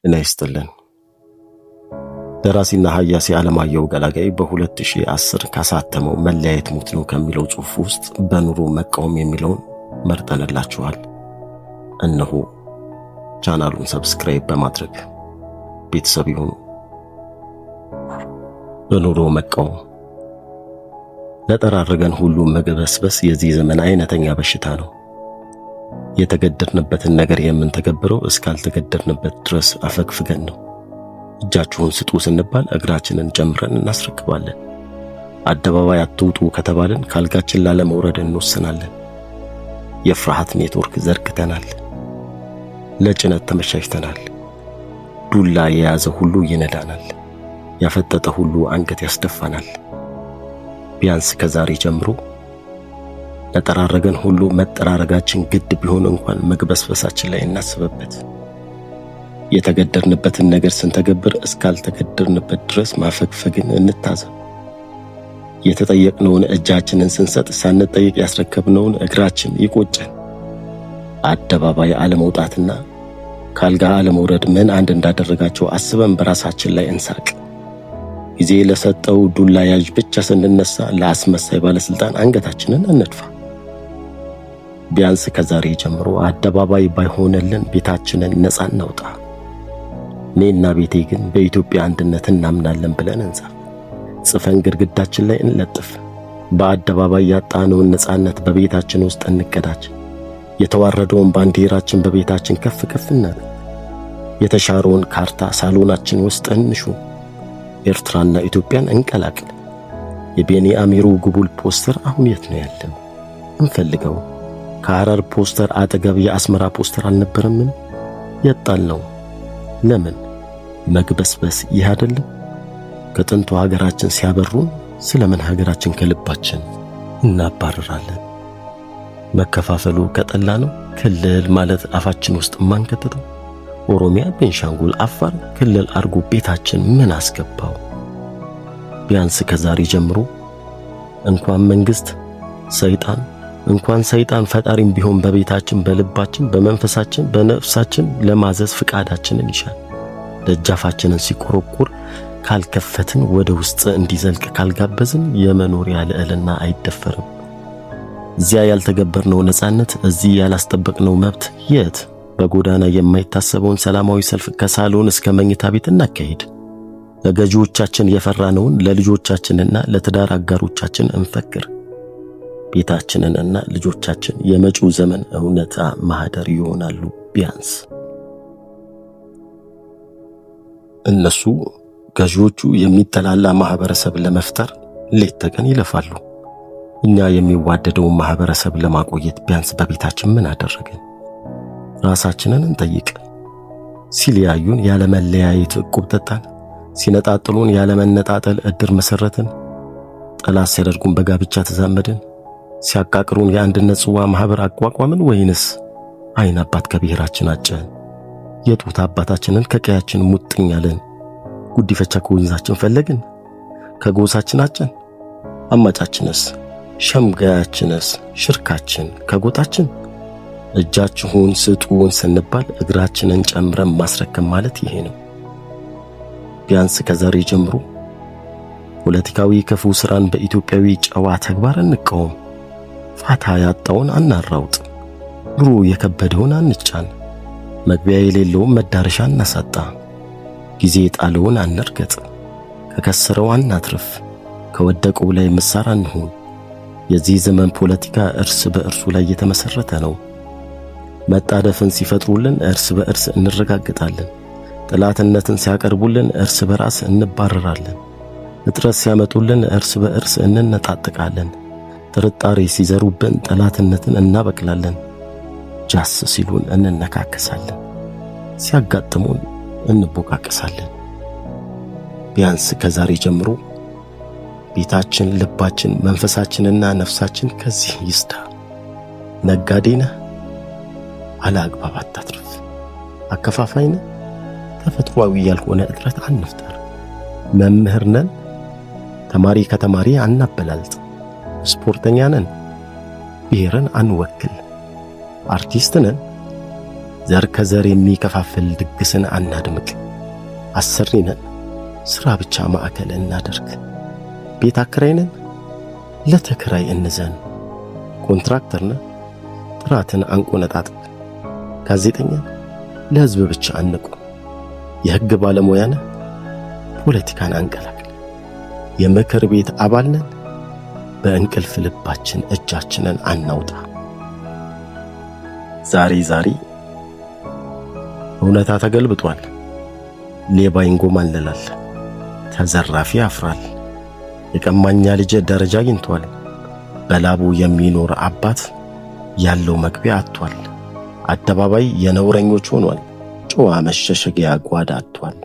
እና ይስጥልን። ደራሲና ሀያሲ አለማየሁ ገላጋይ በ2010 ካሳተመው መለያየት ሙት ነው ከሚለው ጽሑፍ ውስጥ በኑሮ መቃወም የሚለውን መርጠንላችኋል። እነሆ ቻናሉን ሰብስክራይብ በማድረግ ቤተሰብ ይሁኑ። በኑሮ መቃወም ለጠራረገን ሁሉ መግበስበስ የዚህ ዘመን አይነተኛ በሽታ ነው። የተገደድንበትን ነገር የምንተገብረው እስካልተገደድንበት ድረስ አፈግፍገን ነው። እጃችሁን ስጡ ስንባል እግራችንን ጨምረን እናስረክባለን። አደባባይ አትውጡ ከተባልን ካልጋችን ላለመውረድ እንወስናለን። የፍርሃት ኔትወርክ ዘርግተናል። ለጭነት ተመቻችተናል። ዱላ የያዘ ሁሉ ይነዳናል። ያፈጠጠ ሁሉ አንገት ያስደፋናል። ቢያንስ ከዛሬ ጀምሮ ለጠራረገን ሁሉ መጠራረጋችን ግድ ቢሆን እንኳን መግበስበሳችን ላይ እናስበበት። የተገደድንበትን ነገር ስንተገብር እስካልተገደድንበት ድረስ ማፈግፈግን እንታዘብ። የተጠየቅነውን እጃችንን ስንሰጥ ሳንጠይቅ ያስረከብነውን እግራችን ይቆጨን። አደባባይ አለመውጣትና ካልጋ አለመውረድ ምን አንድ እንዳደረጋቸው አስበን በራሳችን ላይ እንሳቅ። ጊዜ ለሰጠው ዱላ ያዥ ብቻ ስንነሳ ለአስመሳይ ባለስልጣን አንገታችንን እንድፋ። ቢያንስ ከዛሬ ጀምሮ አደባባይ ባይሆንልን ቤታችንን ነፃ እናውጣ። እኔና ቤቴ ግን በኢትዮጵያ አንድነት እናምናለን ብለን እንጻፍ። ጽፈን ግድግዳችን ላይ እንለጥፍ። በአደባባይ ያጣነውን ነፃነት በቤታችን ውስጥ እንቀዳጅ። የተዋረደውን ባንዲራችን በቤታችን ከፍ ከፍ እናድርግ። የተሻረውን ካርታ ሳሎናችን ውስጥ እንሹ። ኤርትራና ኢትዮጵያን እንቀላቅል። የቤኒ አሚሩ ጉቡል ፖስተር አሁን የት ነው ያለው? እንፈልገው። ከሐረር ፖስተር አጠገብ የአስመራ ፖስተር አልነበረምን? የጣል ነው። ለምን መግበስበስ? ይህ አይደለም ከጥንቱ ሀገራችን ሲያበሩን ስለምን ሀገራችን ከልባችን እናባረራለን? መከፋፈሉ ከጠላ ነው ክልል ማለት አፋችን ውስጥ ማንከተተው። ኦሮሚያ፣ ቤንሻንጉል፣ አፋር ክልል አርጎ ቤታችን ምን አስገባው? ቢያንስ ከዛሬ ጀምሮ እንኳን መንግስት ሰይጣን ፈጣሪም ቢሆን በቤታችን፣ በልባችን፣ በመንፈሳችን፣ በነፍሳችን ለማዘዝ ፍቃዳችንን ይሻል። ደጃፋችንን ሲቆረቁር ካልከፈትን፣ ወደ ውስጥ እንዲዘልቅ ካልጋበዝን የመኖሪያ ልዕልና አይደፈርም። እዚያ ያልተገበርነው ነፃነት፣ እዚህ ያላስጠበቅነው መብት የት? በጎዳና የማይታሰበውን ሰላማዊ ሰልፍ ከሳሎን እስከ መኝታ ቤት እናካሂድ። ለገዢዎቻችን የፈራነውን ለልጆቻችንና ለትዳር አጋሮቻችን እንፈክር። ቤታችንንና ልጆቻችን የመጪው ዘመን እውነታ ማህደር ይሆናሉ። ቢያንስ እነሱ ገዢዎቹ የሚጠላላ ማህበረሰብ ለመፍጠር ሌት ተቀን ይለፋሉ። እኛ የሚዋደደውን ማህበረሰብ ለማቆየት ቢያንስ በቤታችን ምን አደረግን? ራሳችንን እንጠይቅ። ሲለያዩን ያለ መለያየት ዕቁብ ጠጣን። ሲነጣጥሉን ያለ መነጣጠል ዕድር መሰረትን። ጠላት ሲያደርጉን በጋብቻ ተዛመድን። ሲያቃቅሩን የአንድነት ጽዋ ማህበር አቋቋምን። ወይንስ አይን አባት ከብሔራችን አጨን? የጡት አባታችንን ከቀያችን ሙጥኛለን። ጉዲፈቻ ከወንዛችን ፈለግን። ከጎሳችን አጨን። አማጫችንስ፣ ሸምጋያችንስ፣ ሽርካችን ከጎጣችን። እጃችሁን ስጡን ስንባል እግራችንን ጨምረን ማስረከም ማለት ይሄ ነው። ቢያንስ ከዛሬ ጀምሮ ፖለቲካዊ ክፉ ስራን በኢትዮጵያዊ ጨዋ ተግባር እንቃወም። ፋታ ያጣውን አናራውጥ። ኑሮ የከበደውን አንጫን። መግቢያ የሌለውን መዳረሻ እናሳጣ። ጊዜ የጣለውን አንርገጥ። ከከሰረው አናትርፍ። ከወደቀው ላይ ምሳር አንሁን። የዚህ ዘመን ፖለቲካ እርስ በእርሱ ላይ የተመሰረተ ነው። መጣደፍን ሲፈጥሩልን እርስ በእርስ እንረጋግጣለን። ጥላትነትን ሲያቀርቡልን እርስ በራስ እንባረራለን። እጥረት ሲያመጡልን እርስ በእርስ እንነጣጥቃለን። ጥርጣሬ ሲዘሩብን ጠላትነትን እናበቅላለን። ጃስ ሲሉን እንነካከሳለን። ሲያጋጥሙን እንቦቃቀሳለን። ቢያንስ ከዛሬ ጀምሮ ቤታችን፣ ልባችን፣ መንፈሳችንና ነፍሳችን ከዚህ ይስዳ። ነጋዴ ነህ? አላግባብ አታትርፍ። አከፋፋይ ነህ? ተፈጥሯዊ ያልሆነ እጥረት አንፍጠር። መምህር ነን? ተማሪ ከተማሪ አናበላልጥ። ስፖርተኛ ነን? ብሔርን አንወክል። አርቲስት ነን? ዘር ከዘር የሚከፋፍል ድግስን አናድምቅ። አሰሪ ነን፣ ሥራ ብቻ ማዕከል እናደርግ። ቤት አከራይ ነን፣ ለተከራይ እንዘን። ኮንትራክተር ነን፣ ጥራትን አንቆነጣጥቅ። ጋዜጠኛ ለሕዝብ ብቻ አንቁ። የሕግ ባለሙያ ነን፣ ፖለቲካን አንቀላቅል። የምክር ቤት አባል ነን፣ በእንቅልፍ ልባችን እጃችንን አናውጣ። ዛሬ እውነታ ተገልብጧል። ሌባ ይንጎማለላል፣ ተዘራፊ ያፍራል። የቀማኛ ልጅ ደረጃ አግኝቷል። በላቡ የሚኖር አባት ያለው መግቢያ አጥቷል። አደባባይ የነውረኞች ሆኗል። ጨዋ መሸሸጊያ ጓዳ አጥቷል።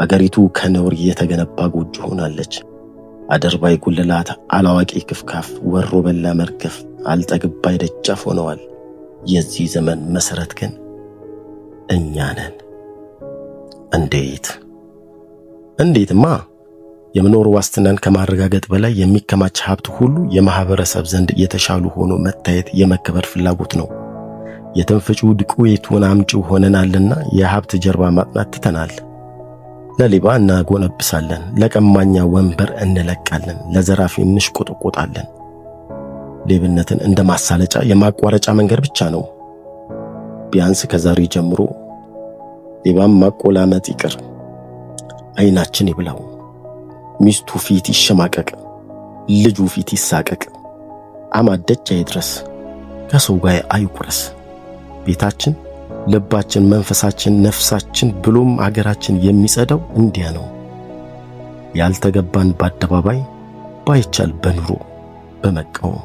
አገሪቱ ከነውር የተገነባ ጎጆ ሆናለች። አደርባይ ጉልላት፣ አላዋቂ ክፍካፍ፣ ወሮ በላ መርገፍ፣ አልጠግባይ ደጃፍ ሆነዋል። የዚህ ዘመን መሰረት ግን እኛ ነን። እንዴትማ! የመኖር ዋስትናን ከማረጋገጥ በላይ የሚከማች ሀብት ሁሉ የማህበረሰብ ዘንድ የተሻሉ ሆኖ መታየት የመከበር ፍላጎት ነው። የትንፍጩ ድቁዌቱን አምጪው ሆነናልና የሀብት ጀርባ ማጥናት ትተናል። ለሌባ እናጎነብሳለን፣ ለቀማኛ ወንበር እንለቃለን፣ ለዘራፊ እንሽቆጠቆጣለን። ሌብነትን እንደ ማሳለጫ የማቋረጫ መንገድ ብቻ ነው። ቢያንስ ከዛሬ ጀምሮ ሌባም ማቆላመጥ ይቅር። ዓይናችን ይብላው፣ ሚስቱ ፊት ይሸማቀቅ፣ ልጁ ፊት ይሳቀቅ። አማደጅ አይድረስ፣ ከሰው ጋር አይቁረስ። ቤታችን፣ ልባችን፣ መንፈሳችን፣ ነፍሳችን ብሎም አገራችን የሚጸዳው እንዲያ ነው። ያልተገባን በአደባባይ ባይቻል በኑሮ በመቃወም